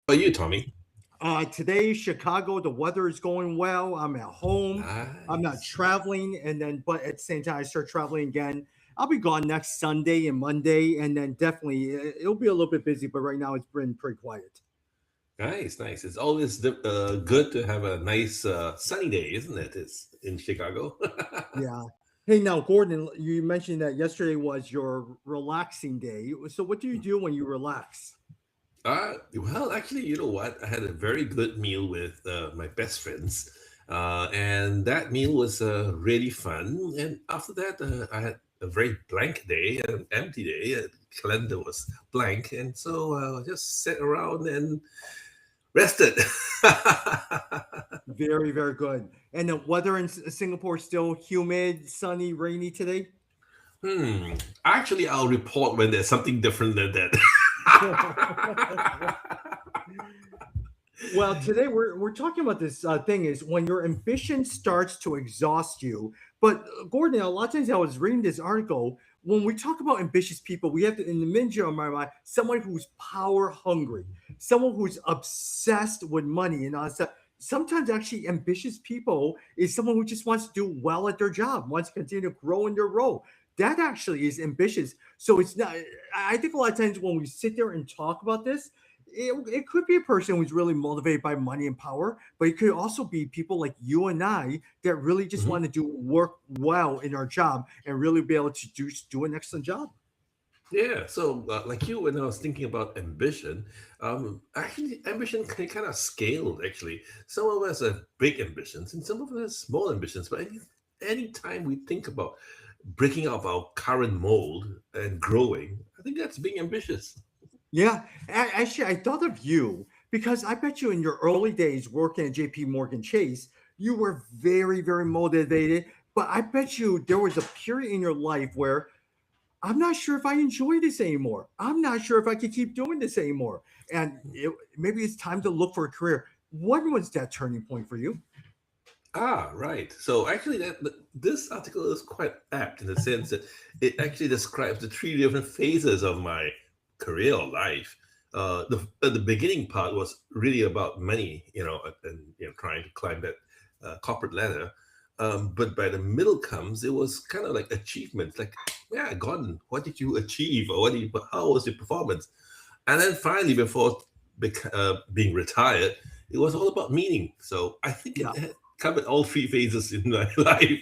How are you, Tommy? Today, Chicago, the weather is going well. I'm at home. I'm not Nice. traveling, but at the same time, I start traveling again. I'll be gone next Sunday and Monday, and then definitely it'll be a little bit busy. But right now, it's been pretty quiet. Nice, nice. It's always good to have a nice sunny day, isn't it? It's in Chicago. Yeah. Hey, now, Gordon, you mentioned that yesterday was your relaxing day. So, what do you do when you relax? Well, actually, you know what? I had a very good meal with my best friends, and that meal was really fun. And after that, I had a very blank day, an empty day. Calendar was blank, and so I just sat around and rested. Very, very good. And the weather in Singapore is still humid, sunny, rainy today. Hmm. Actually, I'll report when there's something different than that. Well, today we're talking about this thing is when your ambition starts to exhaust you. But Gordon, a lot of times I was reading this article. When we talk about ambitious people, we have to, in the minja of my mind, someone who's power hungry, someone who's obsessed with money and all that stuff. Sometimes actually ambitious people is someone who just wants to do well at their job, wants to continue to grow in their role. That actually is ambitious. So it's not. I think a lot of times when we sit there and talk about this, it could be a person who's really motivated by money and power, but it could also be people like you and I that really just Mhm. want to do work well in our job and really be able to do an excellent job. Yeah. So, like you, when I was thinking about ambition, actually, ambition can kind of scale. Actually, some of us have big ambitions, and some of us have small ambitions. But anytime we think about breaking out of our current mold and growing, I think that's being ambitious. Yeah, actually, I thought of you because I bet you in your early days working at JP Morgan Chase, you were very, very motivated. But I bet you there was a period in your life where I'm not sure if I enjoy this anymore. I'm not sure if I can keep doing this anymore. And maybe it's time to look for a career. What was that turning point for you? Ah, right. So actually, this article is quite apt in the sense that it actually describes the three different phases of my career or life. The beginning part was really about money, and trying to climb that corporate ladder. But by the middle comes, it was kind of like achievements, like, yeah, Gordon, what did you achieve, or how was your performance? And then finally, before being retired, it was all about meaning. So I think Yeah, it had covered all three phases in my life.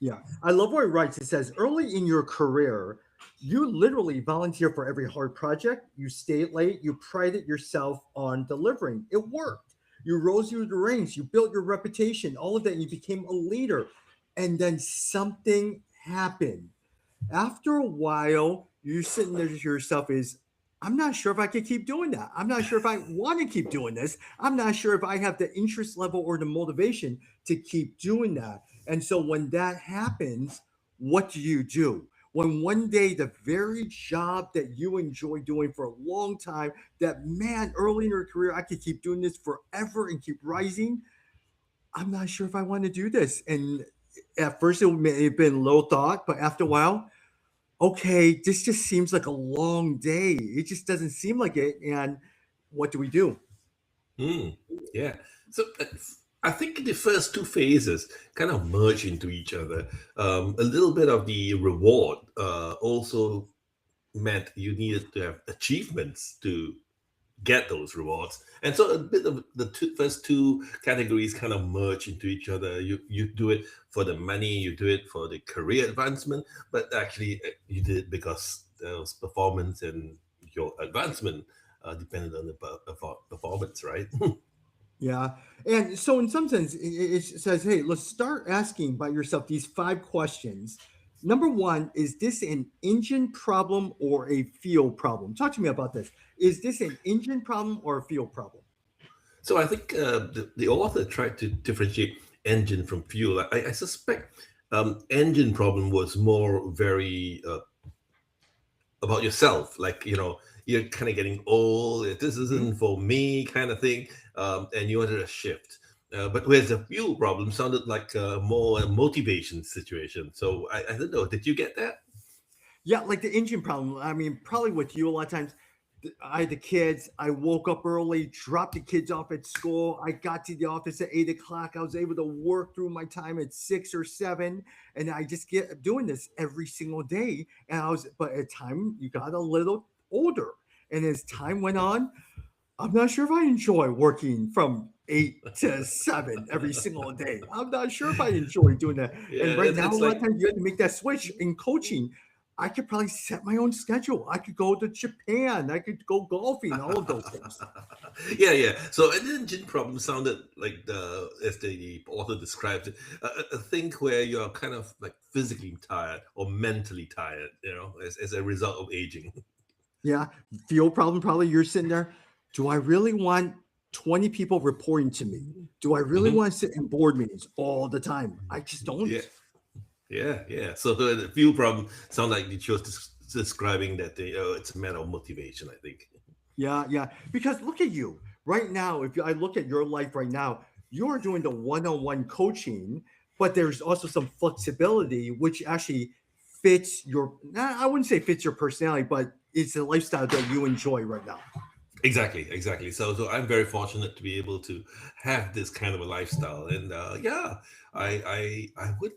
yeah. I love what it writes. It says early in your career, you literally volunteer for every hard project. You stayed late. You prided yourself on delivering. It worked. You rose through the ranks. You built your reputation. All of that. You became a leader. And then something happened. After a while, you're sitting there to yourself is, I'm not sure if I can keep doing that. I'm not sure if I want to keep doing this. I'm not sure if I have the interest level or the motivation to keep doing that. And so when that happens, what do you do? When one day the very job that you enjoy doing for a long time, that man, early in your career, I could keep doing this forever and keep rising. I'm not sure if I want to do this. And at first it may have been low thought, but after a while, okay, this just seems like a long day. It just doesn't seem like it. And what do we do? Hmm. Yeah. So I think the first two phases kind of merge into each other. A little bit of the reward also meant you needed to have achievements to get those rewards. And so a bit of the first two categories kind of merge into each other. You do it for the money, you do it for the career advancement, but actually you did it because there was performance and your advancement depended on the performance, right? Yeah. And so, in some sense, it says, hey, let's start asking by yourself these five questions. Number one, is this an engine problem or a field problem? Talk to me about this. Is this an engine problem or a field problem? So I think the author tried to differentiate engine from fuel. I suspect engine problem was more very about yourself, like you're kind of getting old, this Mhm. isn't for me kind of thing, and you wanted a shift. But whereas the fuel problem sounded like more a motivation situation. So I don't know, did you get that? Yeah, like the engine problem. I mean, probably with you a lot of times. I had the kids. I woke up early, dropped the kids off at school. I got to the office at 8 o'clock. I was able to work through my time at 6 or 7. And I just get doing this every single day. But at time you got a little older. And as time went on, I'm not sure if I enjoy working from 8 to 7 every single day. I'm not sure if I enjoy doing that. Yeah, And right now, a it's lot of like times you have to make that switch in coaching. I could probably set my own schedule. I could go to Japan. I could go golfing, all of those things. yeah, yeah. So an engine problem sounded like as the author describes it, a thing where you're kind of like physically tired or mentally tired, as a result of aging. Yeah. Fuel problem, probably you're sitting there. Do I really want 20 people reporting to me? Do I really Mhm. want to sit in board meetings all the time? I just don't. Yeah, yeah, yeah. So the fuel problem sound like you chose describing that it's a matter of motivation. I think. Yeah, yeah. Because look at you right now. If I look at your life right now, you're doing the one-on-one coaching, but there's also some flexibility, which actually fits your. I wouldn't say fits your personality, but it's a lifestyle that you enjoy right now. Exactly, exactly. So I'm very fortunate to be able to have this kind of a lifestyle, and yeah, I would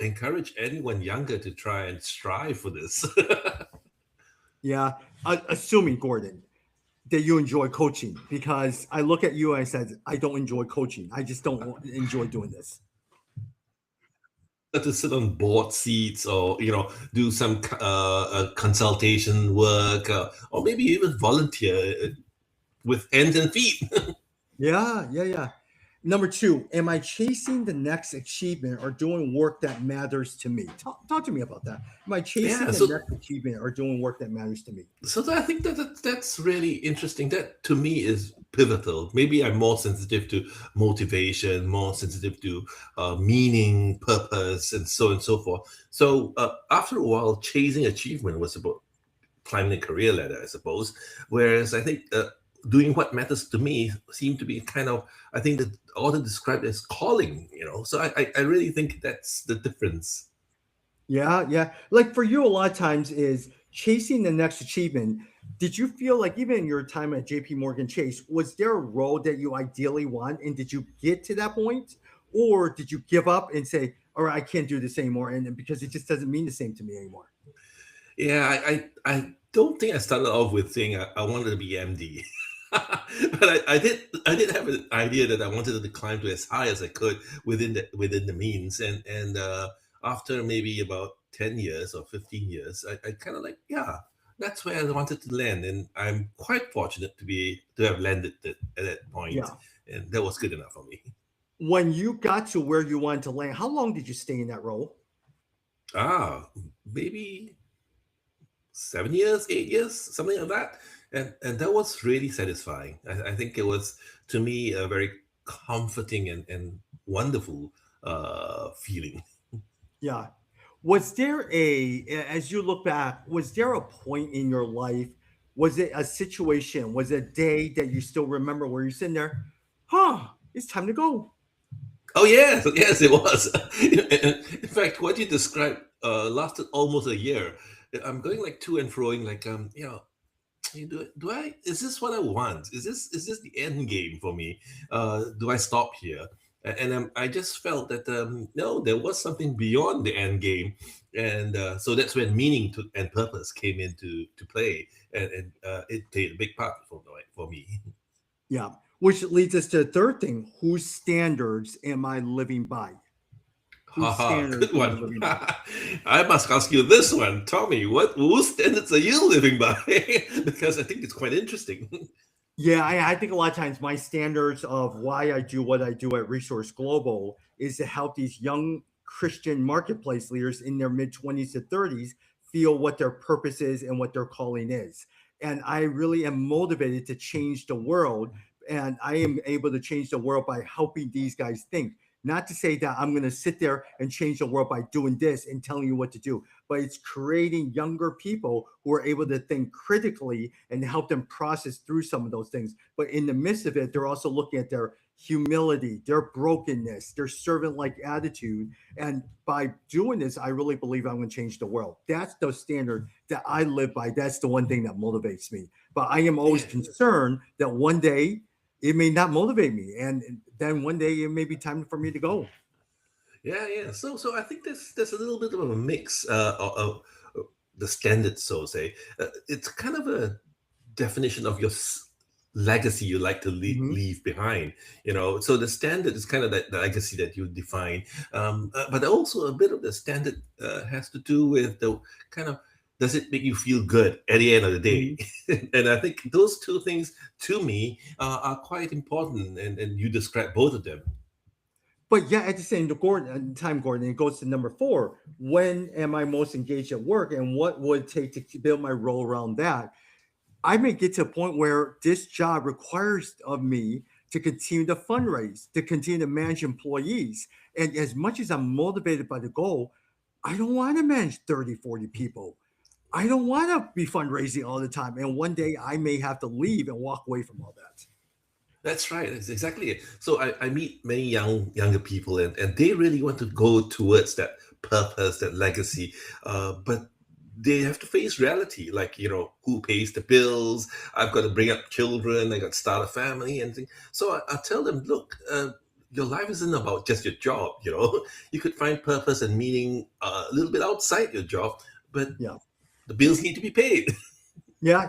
encourage anyone younger to try and strive for this. Yeah, assuming Gordon that you enjoy coaching, because I look at you and I said I don't enjoy coaching. I just don't enjoy doing this. To sit on board seats or do some consultation work or maybe even volunteer with hands and feet. Yeah, yeah, yeah. Number two, am I chasing the next achievement or doing work that matters to me? Talk to me about that. Am I chasing Yeah, the so next achievement or doing work that matters to me? I think that's really interesting. That to me is pivotal. Maybe I'm more sensitive to motivation, more sensitive to meaning, purpose, and so forth. So after a while, chasing achievement was about climbing a career ladder, I suppose. Whereas I think doing what matters to me seemed to be kind of, I think that author described as calling. So I really think that's the difference. Yeah, yeah. Like for you, a lot of times is chasing the next achievement. Did you feel like even in your time at JP Morgan Chase, was there a role that you ideally want? And did you get to that point? Or did you give up and say, all right, I can't do this anymore? And because it just doesn't mean the same to me anymore. Yeah, I don't think I started off with saying I wanted to be MD. But I did have an idea that I wanted to climb to as high as I could within the means, and after maybe about 10 years or 15 years, I kind of like, yeah, that's where I wanted to land, and I'm quite fortunate to have landed at that point, Yeah. and that was good enough for me. When you got to where you wanted to land, how long did you stay in that role? Ah, maybe 7 years, 8 years, something like that. And that was really satisfying. I think it was, to me, a very comforting and wonderful feeling. Yeah. Was there as you look back, was there a point in your life? Was it a situation? Was it a day that you still remember where you're sitting there? Huh, it's time to go. Oh yes, yes, it was. In fact, what you described lasted almost a year. I'm going like to and froing, like do I is this what I want? Is this the end game for me? Do I stop here? And I just felt that no, there was something beyond the end game, and so that's when meaning and purpose came into to play, and it played a big part for me. Yeah. Which leads us to the third thing. Whose standards am I living by? Whose Haha, standards good am I one. living by? I must ask you this one, Tommy. What whose standards are you living by? Because I think it's quite interesting. Yeah, I think a lot of times my standards of why I do what I do at Resource Global is to help these young Christian marketplace leaders in their mid 20s to 30s feel what their purpose is and what their calling is. And I really am motivated to change the world. And I am able to change the world by helping these guys think. Not to say that I'm going to sit there and change the world by doing this and telling you what to do, but it's creating younger people who are able to think critically and help them process through some of those things. But in the midst of it, they're also looking at their humility, their brokenness, their servant-like attitude. And by doing this, I really believe I'm going to change the world. That's the standard that I live by. That's the one thing that motivates me. But I am always Yeah. concerned that one day it may not motivate me, and then one day it may be time for me to go. Yeah. So I think there's a little bit of a mix of the standards, so to say. It's kind of a definition of your legacy you like to Mhm. leave behind. So the standard is kind of that the legacy that you define, but also a bit of the standard has to do with the kind of, does it make you feel good at the end of the day? Mhm. And I think those two things to me are quite important, and you describe both of them. But yeah, at the same time, Gordon, it goes to number four. When am I most engaged at work, and what would it take to build my role around that? I may get to a point where this job requires of me to continue to fundraise, to continue to manage employees. And as much as I'm motivated by the goal, I don't want to manage 30, 40 people. I don't want to be fundraising all the time. And one day I may have to leave and walk away from all that. That's right. That's exactly it. So I meet many younger people, and they really want to go towards that purpose, that legacy. But they have to face reality, like, who pays the bills? I've got to bring up children. I got to start a family and things. So I tell them, look, your life isn't about just your job. You could find purpose and meaning a little bit outside your job, but Yeah. the bills need to be paid. Yeah.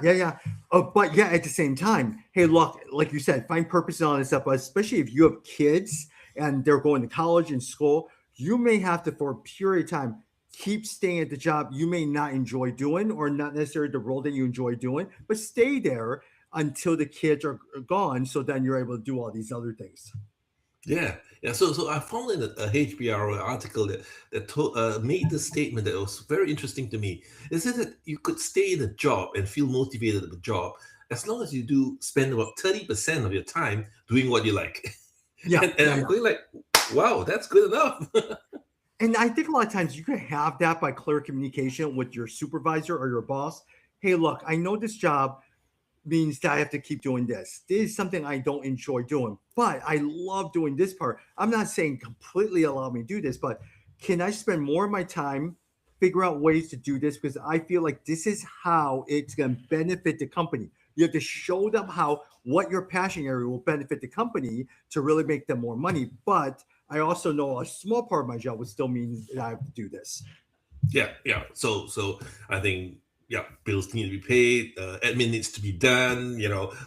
But yeah, at the same time, hey, look, like you said, find purpose in all this stuff. But especially if you have kids and they're going to college and school, you may have to, for a period of time, keep staying at the job you may not enjoy doing, or not necessarily the role that you enjoy doing, but stay there until the kids are gone. So then you're able to do all these other things. Yeah. So I found in a HBR article that made the statement that was very interesting to me. It said that you could stay in a job and feel motivated at the job as long as you do spend about 30% of your time doing what you like. Yeah, And I'm yeah. going like, wow, that's good enough. And I think a lot of times you can have that by clear communication with your supervisor or your boss. Hey, look, I know this job means that I have to keep doing this. This is something I don't enjoy doing, but I love doing this part. I'm not saying completely allow me to do this, but can I spend more of my time figure out ways to do this, because I feel like this is how it's going to benefit the company. You have to show them how what your passion area will benefit the company to really make them more money. But I also know a small part of my job would still mean that I have to do this. Yeah. So I think, yeah, bills need to be paid, admin needs to be done,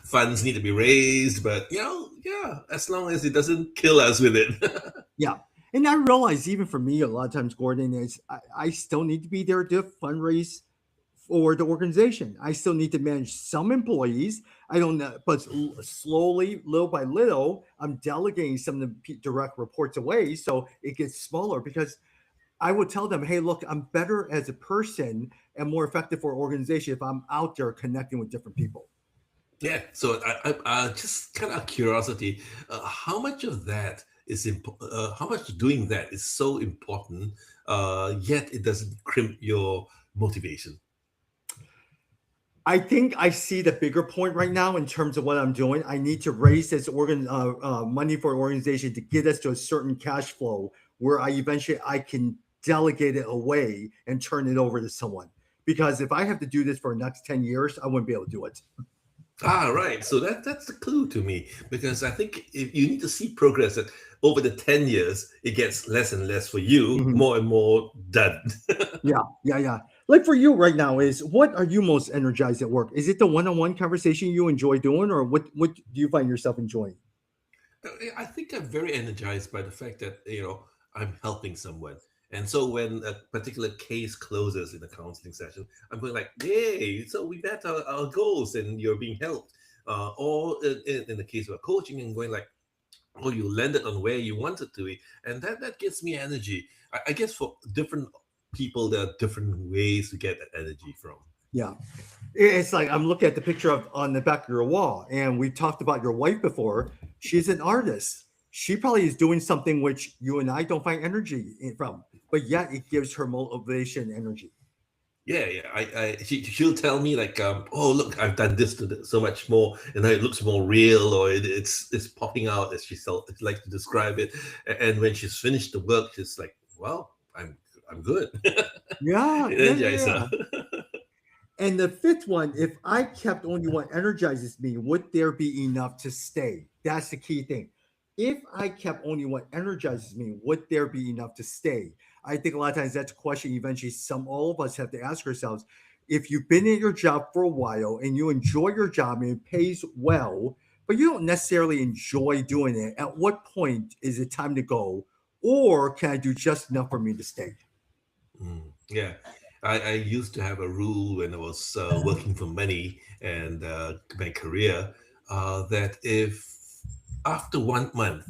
funds need to be raised, but yeah, as long as it doesn't kill us with it. Yeah. And I realize even for me, a lot of times, Gordon, is I still need to be there to fundraise for the organization. I still need to manage some employees. I don't know, but slowly, little by little, I'm delegating some of the direct reports away so it gets smaller, because I would tell them, hey, look, I'm better as a person and more effective for an organization if I'm out there connecting with different people. Yeah, so I just kind of curiosity, how much of that how much doing that is so important, yet it doesn't crimp your motivation. I think I see the bigger point right now in terms of what I'm doing. I need to raise this money for an organization to get us to a certain cash flow where I can delegate it away and turn it over to someone. Because if I have to do this for the next 10 years, I wouldn't be able to do it. Right. So that's the clue to me, because I think if you need to see progress that over the 10 years, it gets less and less for you, Mhm. more and more done. Yeah. Like for you right now, is what are you most energized at work? Is it the one-on-one conversation you enjoy doing, or what do you find yourself enjoying? I think I'm very energized by the fact that I'm helping someone, and so when a particular case closes in a counseling session, I'm going like, "Yay! So we met our goals, and you're being helped." Or in the case of a coaching, and going like, "Oh, you landed on where you wanted to be," and that gives me energy. I guess for different people, there are different ways to get that energy from. Yeah. It's like I'm looking at the picture of on the back of your wall, and we talked about your wife before. She's an artist. She probably is doing something which you and I don't find energy from, but yet it gives her motivation, energy. She'll tell me like, oh look, I've done this to so much more, and now it looks more real, or it's popping out as she likes to describe it. And when she's finished the work, she's like, well, I'm good. Yeah, It yeah, yeah, energizes yeah. her. And the fifth one, if I kept only what energizes me, would there be enough to stay? That's the key thing. If I kept only what energizes me, would there be enough to stay? I think a lot of times that's a question eventually all of us have to ask ourselves. If you've been in your job for a while and you enjoy your job and it pays well, but you don't necessarily enjoy doing it, at what point is it time to go? Or can I do just enough for me to stay? Yeah. I used to have a rule when I was working for money and my career, that if after 1 month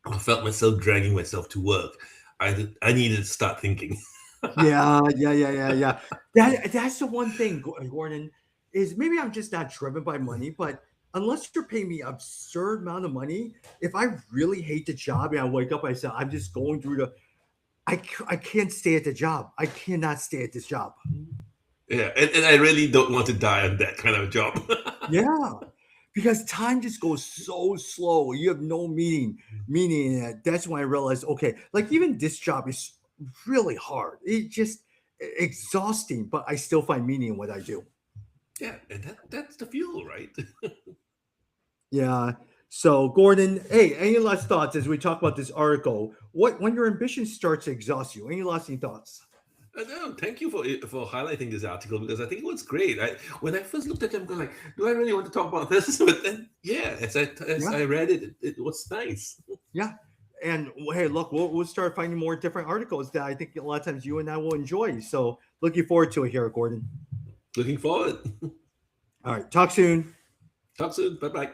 I felt myself dragging myself to work, I needed to start thinking. Yeah, yeah, yeah, yeah, yeah. That's the one thing, Gordon, is maybe I'm just not driven by money, but unless you're paying me absurd amount of money, if I really hate the job and I wake up, I say I'm just going through I can't stay at the job. I cannot stay at this job. Yeah, and I really don't want to die on that kind of job. Yeah, because time just goes so slow. You have no meaning in it. That's when I realized, okay, like even this job is really hard. It just exhausting, but I still find meaning in what I do. Yeah, and that's the fuel, right? Yeah. So, Gordon, hey, any last thoughts as we talk about this article? What when your ambition starts to exhaust you? Any lasting thoughts? No, thank you for highlighting this article because I think it was great. When I first looked at it, I'm going like, do I really want to talk about this? But then, yeah, as Yeah, I read it, it was nice. yeah. And hey, look, we'll start finding more different articles that I think a lot of times you and I will enjoy. So, looking forward to it here, Gordon. Looking forward. All right, talk soon. Talk soon. Bye bye.